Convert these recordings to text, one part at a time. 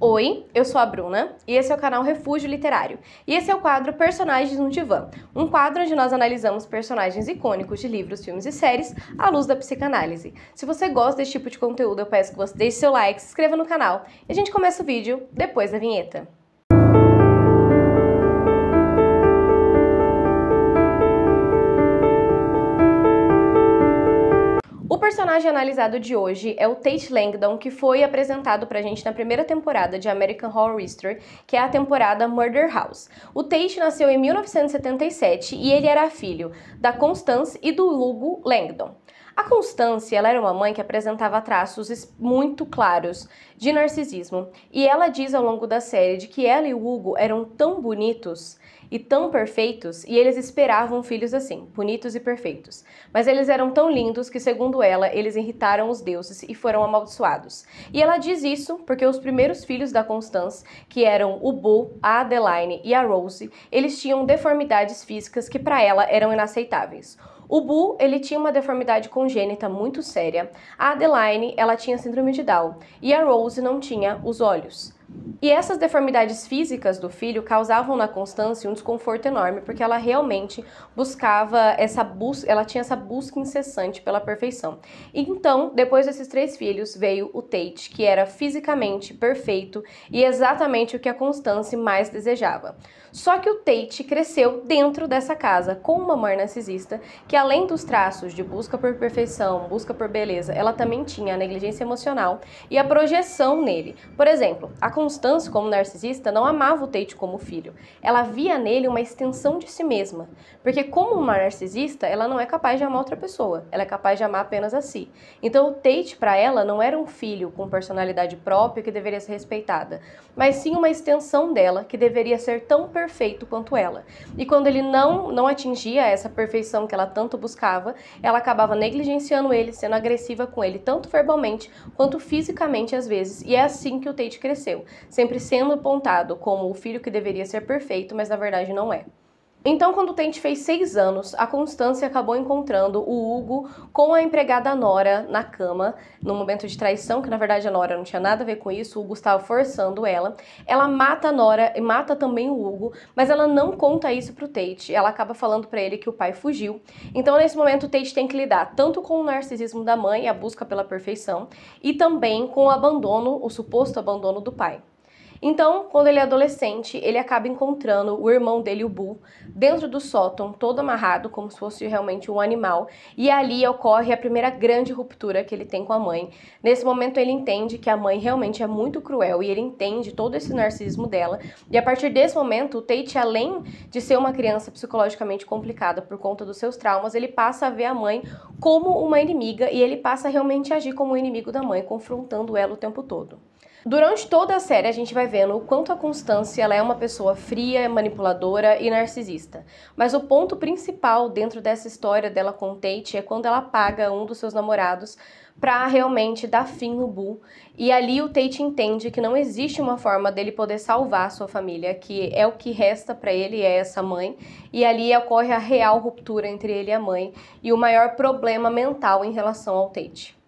Oi, eu sou a Bruna e esse é o canal Refúgio Literário. E esse é o quadro Personagens no Divã, um quadro onde nós analisamos personagens icônicos de livros, filmes e séries à luz da psicanálise. Se você gosta desse tipo de conteúdo, eu peço que você deixe seu like, se inscreva no canal e a gente começa o vídeo depois da vinheta. O personagem analisado de hoje é o Tate Langdon, que foi apresentado pra gente na primeira temporada de American Horror Story, que é a temporada Murder House. O Tate nasceu em 1977 e ele era filho da Constance e do Hugo Langdon. A Constance, ela era uma mãe que apresentava traços muito claros de narcisismo, e ela diz ao longo da série de que ela e o Hugo eram tão bonitos e tão perfeitos, e eles esperavam filhos assim, bonitos e perfeitos. Mas eles eram tão lindos que, segundo ela, eles irritaram os deuses e foram amaldiçoados. E ela diz isso porque os primeiros filhos da Constance, que eram o Bo, a Adeline e a Rose, eles tinham deformidades físicas que para ela eram inaceitáveis. O Bo, ele tinha uma deformidade congênita muito séria, a Adeline, ela tinha síndrome de Down, e a Rose não tinha os olhos. E essas deformidades físicas do filho causavam na Constance um desconforto enorme, porque ela realmente buscava ela tinha essa busca incessante pela perfeição. E então, depois desses três filhos, veio o Tate, que era fisicamente perfeito e exatamente o que a Constance mais desejava. Só que o Tate cresceu dentro dessa casa com uma mãe narcisista que, além dos traços de busca por perfeição, busca por beleza, ela também tinha a negligência emocional e a projeção nele. Por exemplo, a Constance, como narcisista, não amava o Tate como filho. Ela via nele uma extensão de si mesma. Porque como uma narcisista, ela não é capaz de amar outra pessoa. Ela é capaz de amar apenas a si. Então o Tate, para ela, não era um filho com personalidade própria que deveria ser respeitada, mas sim uma extensão dela que deveria ser tão perfeito quanto ela. E quando ele não atingia essa perfeição que ela tanto buscava, ela acabava negligenciando ele, sendo agressiva com ele, tanto verbalmente quanto fisicamente às vezes. E é assim que o Tate cresceu, sempre sendo apontado como o filho que deveria ser perfeito, mas na verdade não é. Então, quando o Tate fez 6 anos, a Constance acabou encontrando o Hugo com a empregada Nora na cama, num momento de traição, que na verdade a Nora não tinha nada a ver com isso, o Hugo estava forçando ela. Ela mata a Nora e mata também o Hugo, mas ela não conta isso pro Tate, ela acaba falando pra ele que o pai fugiu. Então, nesse momento, o Tate tem que lidar tanto com o narcisismo da mãe, a busca pela perfeição, e também com o abandono, o suposto abandono do pai. Então, quando ele é adolescente, ele acaba encontrando o irmão dele, o Bo, dentro do sótão, todo amarrado, como se fosse realmente um animal, e ali ocorre a primeira grande ruptura que ele tem com a mãe. Nesse momento, ele entende que a mãe realmente é muito cruel, e ele entende todo esse narcisismo dela, e a partir desse momento, o Tate, além de ser uma criança psicologicamente complicada por conta dos seus traumas, ele passa a ver a mãe como uma inimiga, e ele passa a realmente agir como um inimigo da mãe, confrontando ela o tempo todo. Durante toda a série a gente vai vendo o quanto a Constance ela é uma pessoa fria, manipuladora e narcisista. Mas o ponto principal dentro dessa história dela com o Tate é quando ela paga um dos seus namorados para realmente dar fim no Bo. E ali o Tate entende que não existe uma forma dele poder salvar a sua família, que é o que resta para ele, é essa mãe. E ali ocorre a real ruptura entre ele e a mãe e o maior problema mental em relação ao Tate.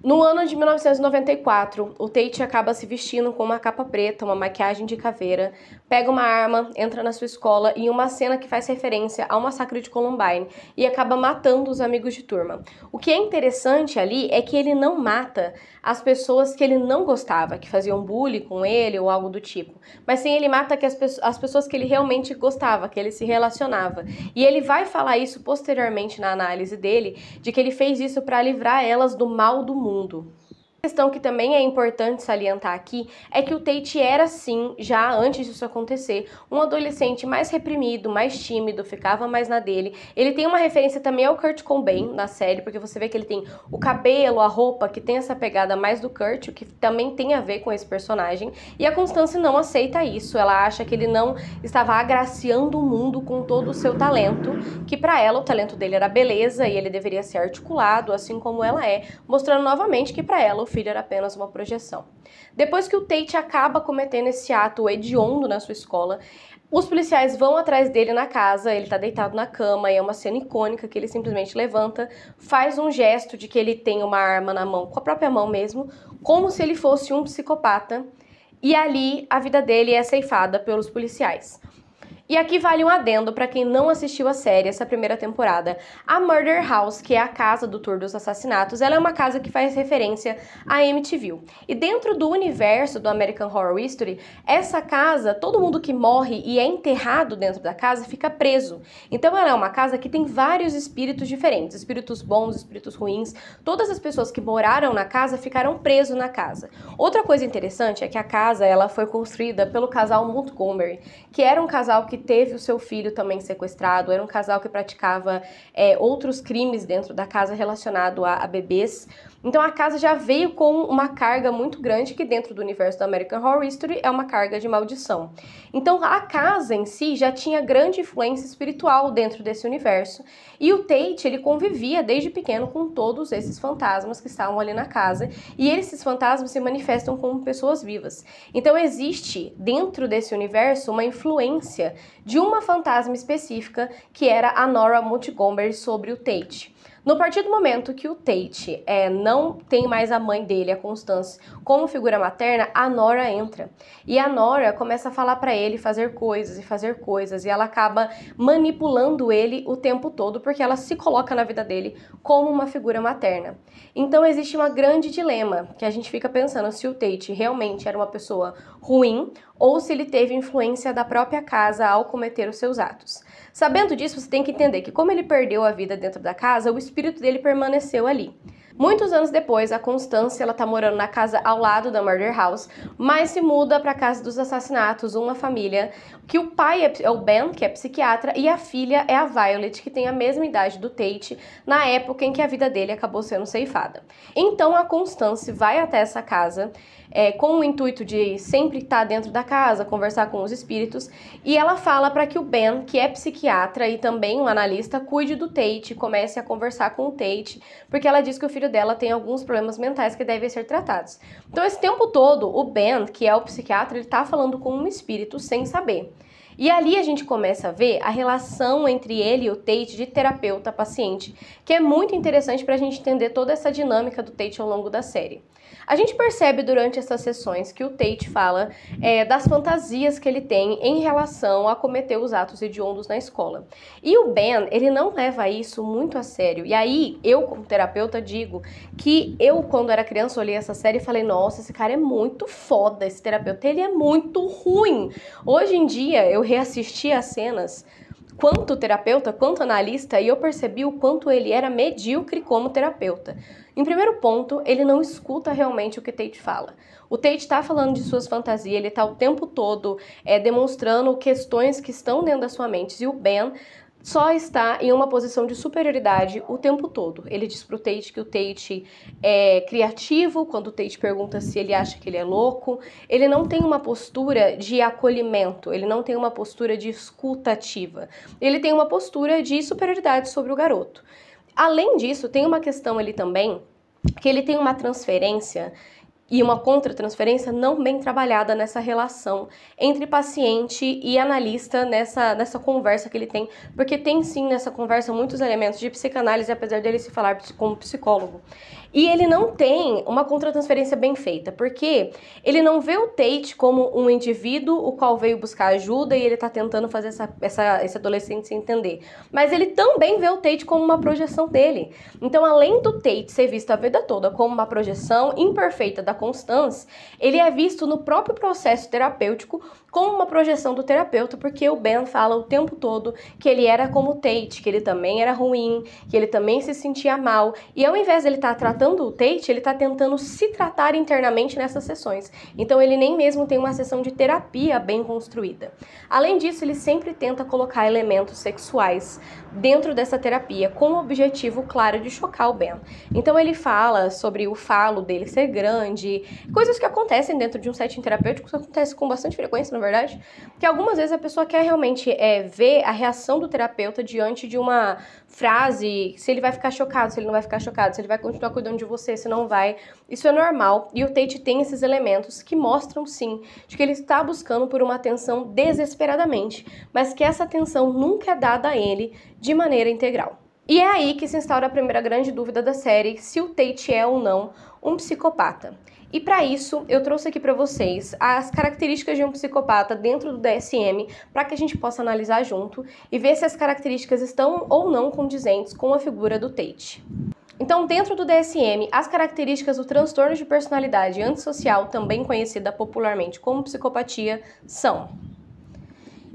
No ano de 1994, o Tate acaba se vestindo com uma capa preta, uma maquiagem de caveira, pega uma arma, entra na sua escola em uma cena que faz referência ao massacre de Columbine e acaba matando os amigos de turma. O que é interessante ali é que ele não mata as pessoas que ele não gostava, que faziam bullying com ele ou algo do tipo, mas sim ele mata as pessoas que ele realmente gostava, que ele se relacionava. E ele vai falar isso posteriormente na análise dele, de que ele fez isso para livrar elas do mal do mundo. A questão que também é importante salientar aqui é que o Tate era sim, já antes disso acontecer, um adolescente mais reprimido, mais tímido, ficava mais na dele. Ele tem uma referência também ao Kurt Cobain na série, porque você vê que ele tem o cabelo, a roupa, que tem essa pegada mais do Kurt, o que também tem a ver com esse personagem. E a Constance não aceita isso, ela acha que ele não estava agraciando o mundo com todo o seu talento, que pra ela o talento dele era beleza e ele deveria ser articulado, assim como ela é, mostrando novamente que pra ela o filho era apenas uma projeção. Depois que o Tate acaba cometendo esse ato hediondo na sua escola, os policiais vão atrás dele na casa, ele tá deitado na cama e é uma cena icônica que ele simplesmente levanta, faz um gesto de que ele tem uma arma na mão, com a própria mão mesmo, como se ele fosse um psicopata. e ali a vida dele é ceifada pelos policiais. E aqui vale um adendo para quem não assistiu a série, essa primeira temporada. A Murder House, que é a casa do Tour dos Assassinatos, ela é uma casa que faz referência à Amityville. E dentro do universo do American Horror Story, essa casa, todo mundo que morre e é enterrado dentro da casa fica preso. Então ela é uma casa que tem vários espíritos diferentes, espíritos bons, espíritos ruins. Todas as pessoas que moraram na casa ficaram presos na casa. Outra coisa interessante é que a casa ela foi construída pelo casal Montgomery, que era um casal que teve o seu filho também sequestrado, era um casal que praticava outros crimes dentro da casa relacionado a bebês. Então a casa já veio com uma carga muito grande que dentro do universo do American Horror Story é uma carga de maldição. Então a casa em si já tinha grande influência espiritual dentro desse universo e o Tate ele convivia desde pequeno com todos esses fantasmas que estavam ali na casa e esses fantasmas se manifestam como pessoas vivas. Então existe dentro desse universo uma influência de uma fantasma específica que era a Nora Montgomery sobre o Tate. No partir do momento que o Tate não tem mais a mãe dele, a Constance, como figura materna, a Nora entra. E a Nora começa a falar pra ele fazer coisas, e ela acaba manipulando ele o tempo todo, porque ela se coloca na vida dele como uma figura materna. Então existe um grande dilema, que a gente fica pensando se o Tate realmente era uma pessoa ruim, ou se ele teve influência da própria casa ao cometer os seus atos. Sabendo disso, você tem que entender que como ele perdeu a vida dentro da casa, o espírito dele permaneceu ali. Muitos anos depois, a Constance, ela tá morando na casa ao lado da Murder House, mas se muda para a casa dos assassinatos, uma família, que o pai é o Ben, que é psiquiatra, e a filha é a Violet, que tem a mesma idade do Tate, na época em que a vida dele acabou sendo ceifada. Então a Constance vai até essa casa, com o intuito de sempre estar dentro da casa, conversar com os espíritos, e ela fala para que o Ben, que é psiquiatra e também um analista, cuide do Tate, comece a conversar com o Tate, porque ela diz que o filho dela tem alguns problemas mentais que devem ser tratados. Então esse tempo todo, o Ben, que é o psiquiatra, ele tá falando com um espírito sem saber. E ali a gente começa a ver a relação entre ele e o Tate de terapeuta-paciente, que é muito interessante para a gente entender toda essa dinâmica do Tate ao longo da série. A gente percebe durante essas sessões que o Tate fala das fantasias que ele tem em relação a cometer os atos hediondos na escola. E o Ben, ele não leva isso muito a sério. E aí, eu como terapeuta digo que eu, quando era criança, olhei essa série e falei, nossa, esse cara é muito foda, esse terapeuta, ele é muito ruim. Hoje em dia, eu reassisti as cenas quanto terapeuta, quanto analista, e eu percebi o quanto ele era medíocre como terapeuta. Em primeiro ponto, ele não escuta realmente o que Tate fala. O Tate está falando de suas fantasias, ele está o tempo todo demonstrando questões que estão dentro da sua mente, e o Ben só está em uma posição de superioridade o tempo todo. Ele diz pro Tate que o Tate é criativo, quando o Tate pergunta se ele acha que ele é louco. Ele não tem uma postura de acolhimento, ele não tem uma postura de escuta ativa. Ele tem uma postura de superioridade sobre o garoto. Além disso, tem uma questão ali também, que ele tem uma transferência e uma contra-transferência não bem trabalhada nessa relação entre paciente e analista, nessa conversa que ele tem, porque tem sim nessa conversa muitos elementos de psicanálise, apesar dele se falar como psicólogo. E ele não tem uma contra-transferência bem feita, porque ele não vê o Tate como um indivíduo o qual veio buscar ajuda e ele tá tentando fazer esse adolescente se entender. Mas ele também vê o Tate como uma projeção dele. Então, além do Tate ser visto a vida toda como uma projeção imperfeita da Constance, ele é visto no próprio processo terapêutico como uma projeção do terapeuta, porque o Ben fala o tempo todo que ele era como o Tate, que ele também era ruim, que ele também se sentia mal, e ao invés de ele estar tratando o Tate, ele está tentando se tratar internamente nessas sessões. Então ele nem mesmo tem uma sessão de terapia bem construída. Além disso, ele sempre tenta colocar elementos sexuais dentro dessa terapia, com o objetivo claro de chocar o Ben. Então ele fala sobre o falo dele ser grande, coisas que acontecem dentro de um setting terapêutico, que acontece com bastante frequência, na verdade, que algumas vezes a pessoa quer realmente ver a reação do terapeuta diante de uma frase, se ele vai ficar chocado, se ele não vai ficar chocado, se ele vai continuar cuidando de você, se não vai. Isso é normal, e o Tate tem esses elementos que mostram, sim, de que ele está buscando por uma atenção desesperadamente, mas que essa atenção nunca é dada a ele de maneira integral. E é aí que se instaura a primeira grande dúvida da série, se o Tate é ou não um psicopata. E para isso, eu trouxe aqui para vocês as características de um psicopata dentro do DSM, para que a gente possa analisar junto e ver se as características estão ou não condizentes com a figura do Tate. Então, dentro do DSM, as características do transtorno de personalidade antissocial, também conhecida popularmente como psicopatia, são: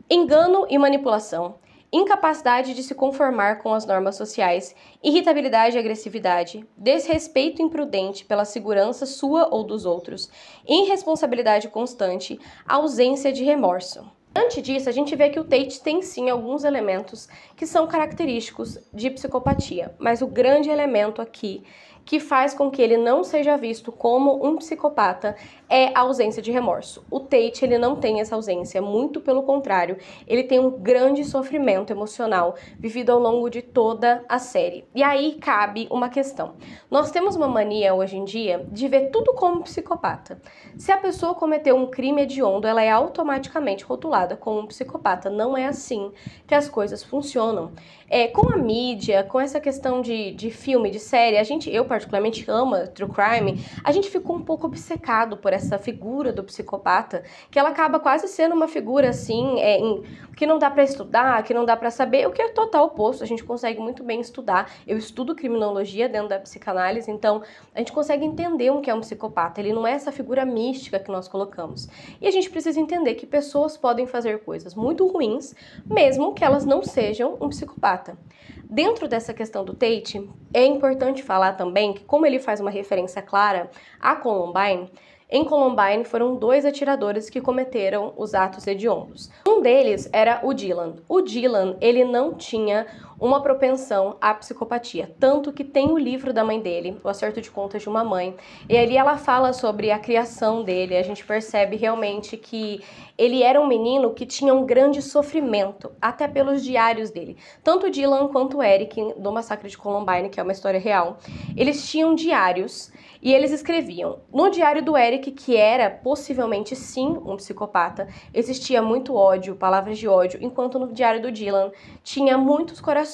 engano e manipulação, incapacidade de se conformar com as normas sociais, irritabilidade e agressividade, desrespeito imprudente pela segurança sua ou dos outros, irresponsabilidade constante, ausência de remorso. Antes disso, a gente vê que o Tate tem sim alguns elementos que são característicos de psicopatia, mas o grande elemento aqui que faz com que ele não seja visto como um psicopata é a ausência de remorso. O Tate, ele não tem essa ausência, muito pelo contrário, ele tem um grande sofrimento emocional vivido ao longo de toda a série. E aí cabe uma questão. Nós temos uma mania hoje em dia de ver tudo como psicopata. Se a pessoa cometeu um crime hediondo, ela é automaticamente rotulada como um psicopata. Não é assim que as coisas funcionam. Com a mídia, com essa questão de filme, de série, eu particularmente ama True Crime, a gente ficou um pouco obcecado por essa figura do psicopata, que ela acaba quase sendo uma figura assim, que não dá pra estudar, que não dá pra saber, o que é total oposto, a gente consegue muito bem estudar. Eu estudo criminologia dentro da psicanálise, então a gente consegue entender o que é um psicopata, ele não é essa figura mística que nós colocamos. E a gente precisa entender que pessoas podem fazer coisas muito ruins, mesmo que elas não sejam um psicopata. Dentro dessa questão do Tate, é importante falar também que, como ele faz uma referência clara a Columbine, em Columbine foram 2 atiradores que cometeram os atos hediondos. Um deles era o Dylan. O Dylan, ele não tinha uma propensão à psicopatia, tanto que tem o livro da mãe dele, O Acerto de Contas de uma Mãe, e ali ela fala sobre a criação dele. A gente percebe realmente que ele era um menino que tinha um grande sofrimento, até pelos diários dele. Tanto o Dylan quanto o Eric, do massacre de Columbine, que é uma história real, eles tinham diários e eles escreviam. No diário do Eric, que era possivelmente sim um psicopata, existia muito ódio, palavras de ódio, enquanto no diário do Dylan tinha muitos corações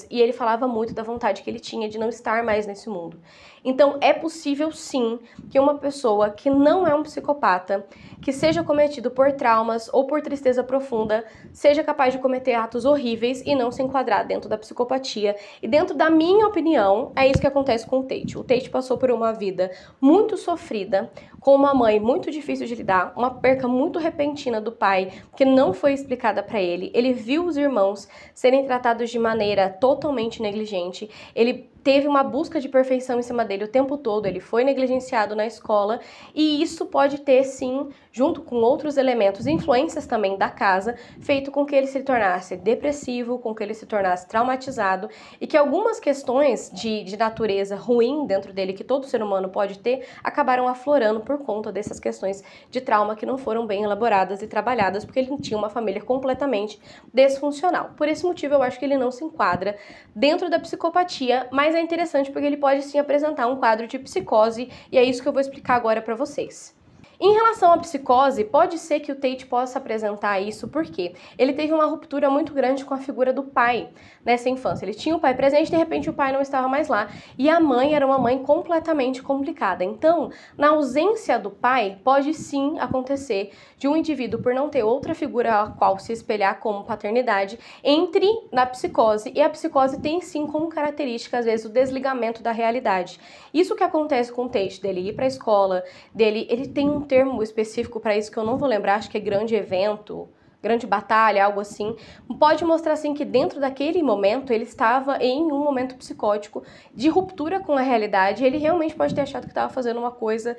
e ele falava muito da vontade que ele tinha de não estar mais nesse mundo. Então é possível sim que uma pessoa que não é um psicopata, que seja cometido por traumas ou por tristeza profunda, seja capaz de cometer atos horríveis e não se enquadrar dentro da psicopatia. E dentro da minha opinião, é isso que acontece com o Tate. O Tate passou por uma vida muito sofrida, com uma mãe muito difícil de lidar, uma perca muito repentina do pai, que não foi explicada para ele. Ele viu os irmãos serem tratados de maneira totalmente negligente. Ele teve uma busca de perfeição em cima dele o tempo todo, ele foi negligenciado na escola, e isso pode ter, sim, junto com outros elementos, influências também da casa, feito com que ele se tornasse depressivo, com que ele se tornasse traumatizado, e que algumas questões de natureza ruim dentro dele, que todo ser humano pode ter, acabaram aflorando por conta dessas questões de trauma que não foram bem elaboradas e trabalhadas, porque ele tinha uma família completamente disfuncional. Por esse motivo, eu acho que ele não se enquadra dentro da psicopatia, mas é interessante porque ele pode sim apresentar um quadro de psicose, e é isso que eu vou explicar agora para vocês. Em relação à psicose, pode ser que o Tate possa apresentar isso porque ele teve uma ruptura muito grande com a figura do pai nessa infância. Ele tinha o pai presente e de repente o pai não estava mais lá. E a mãe era uma mãe completamente complicada. Então, na ausência do pai, pode sim acontecer de um indivíduo, por não ter outra figura a qual se espelhar como paternidade, entre na psicose. E a psicose tem sim como característica, às vezes, o desligamento da realidade. Isso que acontece com o Tate, dele ir para a escola, ele tem um termo específico para isso que eu não vou lembrar, acho que é grande evento, grande batalha, algo assim, pode mostrar assim que dentro daquele momento ele estava em um momento psicótico de ruptura com a realidade. Ele realmente pode ter achado que estava fazendo uma coisa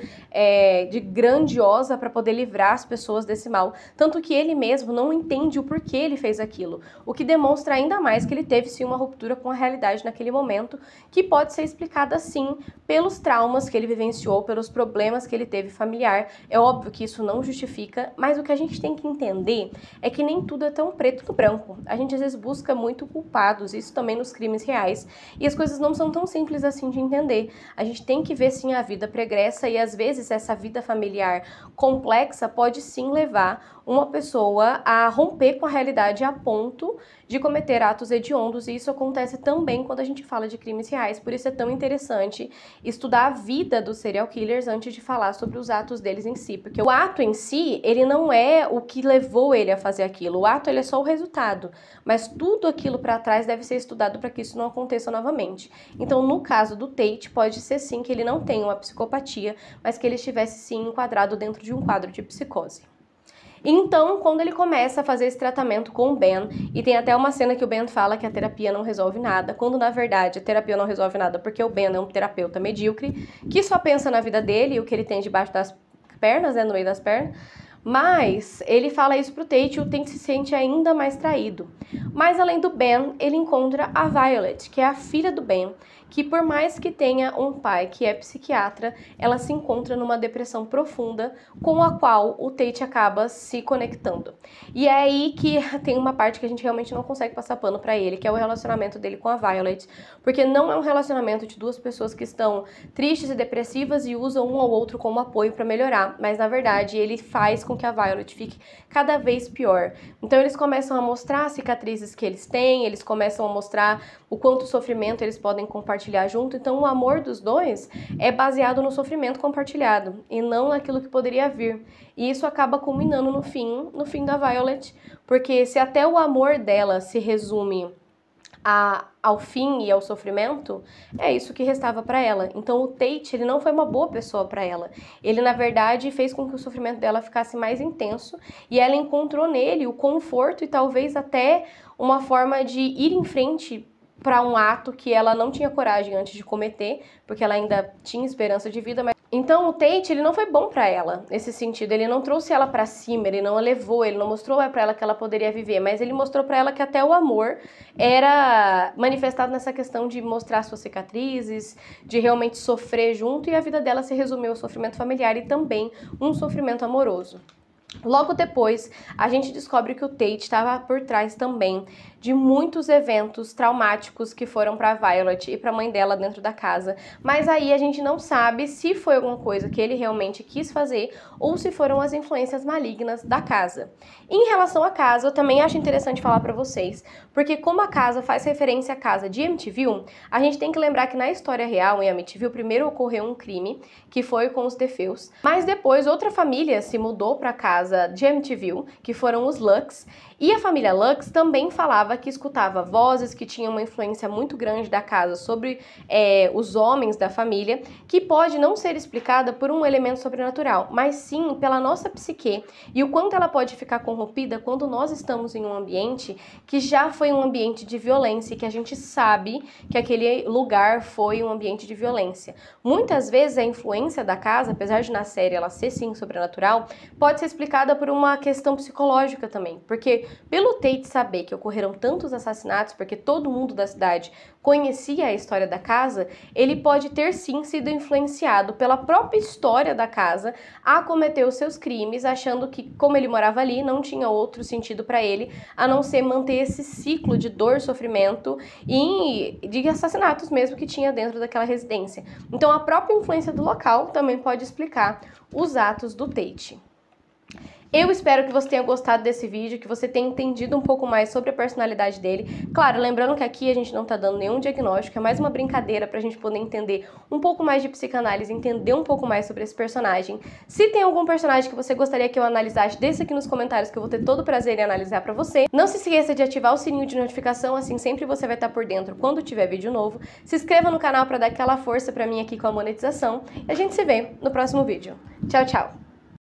de grandiosa para poder livrar as pessoas desse mal, tanto que ele mesmo não entende o porquê ele fez aquilo, o que demonstra ainda mais que ele teve sim uma ruptura com a realidade naquele momento, que pode ser explicada sim pelos traumas que ele vivenciou, pelos problemas que ele teve familiar. É óbvio que isso não justifica, mas o que a gente tem que entender é que nem tudo é tão preto no branco. A gente às vezes busca muito culpados, isso também nos crimes reais, e as coisas não são tão simples assim de entender. A gente tem que ver sim a vida pregressa e às vezes essa vida familiar complexa pode sim levar uma pessoa a romper com a realidade a ponto de cometer atos hediondos, e isso acontece também quando a gente fala de crimes reais. Por isso é tão interessante estudar a vida dos serial killers antes de falar sobre os atos deles em si, porque o ato em si, ele não é o que levou ele a fazer aquilo, o ato ele é só o resultado, mas tudo aquilo para trás deve ser estudado para que isso não aconteça novamente. Então, no caso do Tate, pode ser sim que ele não tenha uma psicopatia, mas que ele estivesse sim enquadrado dentro de um quadro de psicose. Então, quando ele começa a fazer esse tratamento com o Ben, e tem até uma cena que o Ben fala que a terapia não resolve nada, quando na verdade a terapia não resolve nada porque o Ben é um terapeuta medíocre, que só pensa na vida dele e o que ele tem debaixo das pernas, no meio das pernas, mas ele fala isso pro Tate e o Tate se sente ainda mais traído. Mas além do Ben, ele encontra a Violet, que é a filha do Ben, que por mais que tenha um pai que é psiquiatra, ela se encontra numa depressão profunda com a qual o Tate acaba se conectando. E é aí que tem uma parte que a gente realmente não consegue passar pano pra ele, que é o relacionamento dele com a Violet, porque não é um relacionamento de duas pessoas que estão tristes e depressivas e usam um ao outro como apoio pra melhorar, mas na verdade ele faz com que a Violet fique cada vez pior. Então eles começam a mostrar as cicatrizes que eles têm, eles começam a mostrar o quanto sofrimento eles podem compartilhar junto. Então o amor dos dois é baseado no sofrimento compartilhado e não naquilo que poderia vir. E isso acaba culminando no fim da Violet, porque se até o amor dela se resume ao fim e ao sofrimento, é isso que restava para ela. Então o Tate, ele não foi uma boa pessoa para ela. Ele, na verdade, fez com que o sofrimento dela ficasse mais intenso e ela encontrou nele o conforto e talvez até uma forma de ir em frente para um ato que ela não tinha coragem antes de cometer, porque ela ainda tinha esperança de vida, mas então o Tate, ele não foi bom pra ela, nesse sentido, ele não trouxe ela pra cima, ele não a levou, ele não mostrou pra ela que ela poderia viver, mas ele mostrou pra ela que até o amor era manifestado nessa questão de mostrar suas cicatrizes, de realmente sofrer junto, e a vida dela se resumiu ao sofrimento familiar e também um sofrimento amoroso. Logo depois, a gente descobre que o Tate estava por trás também de muitos eventos traumáticos que foram para Violet e para a mãe dela dentro da casa, mas aí a gente não sabe se foi alguma coisa que ele realmente quis fazer ou se foram as influências malignas da casa. Em relação à casa, eu também acho interessante falar para vocês, porque como a casa faz referência à casa de Amityville, a gente tem que lembrar que na história real, em Amityville, primeiro ocorreu um crime, que foi com os DeFeus, mas depois outra família se mudou para a casa de Amityville, que foram os Lux, e a família Lux também falava que escutava vozes, que tinha uma influência muito grande da casa sobre os homens da família, que pode não ser explicada por um elemento sobrenatural, mas sim pela nossa psique e o quanto ela pode ficar corrompida quando nós estamos em um ambiente que já foi um ambiente de violência e que a gente sabe que aquele lugar foi um ambiente de violência. Muitas vezes a influência da casa, apesar de na série ela ser sim sobrenatural, pode ser explicada por uma questão psicológica também, porque pelo Tate saber que ocorreram tantos assassinatos, porque todo mundo da cidade conhecia a história da casa, ele pode ter sim sido influenciado pela própria história da casa a cometer os seus crimes, achando que como ele morava ali, não tinha outro sentido para ele, a não ser manter esse ciclo de dor, sofrimento e de assassinatos mesmo que tinha dentro daquela residência. Então a própria influência do local também pode explicar os atos do Tate. Eu espero que você tenha gostado desse vídeo, que você tenha entendido um pouco mais sobre a personalidade dele. Claro, lembrando que aqui a gente não tá dando nenhum diagnóstico, é mais uma brincadeira pra gente poder entender um pouco mais de psicanálise, entender um pouco mais sobre esse personagem. Se tem algum personagem que você gostaria que eu analisasse, deixa aqui nos comentários que eu vou ter todo o prazer em analisar pra você. Não se esqueça de ativar o sininho de notificação, assim sempre você vai estar por dentro quando tiver vídeo novo. Se inscreva no canal pra dar aquela força pra mim aqui com a monetização. E a gente se vê no próximo vídeo. Tchau, tchau!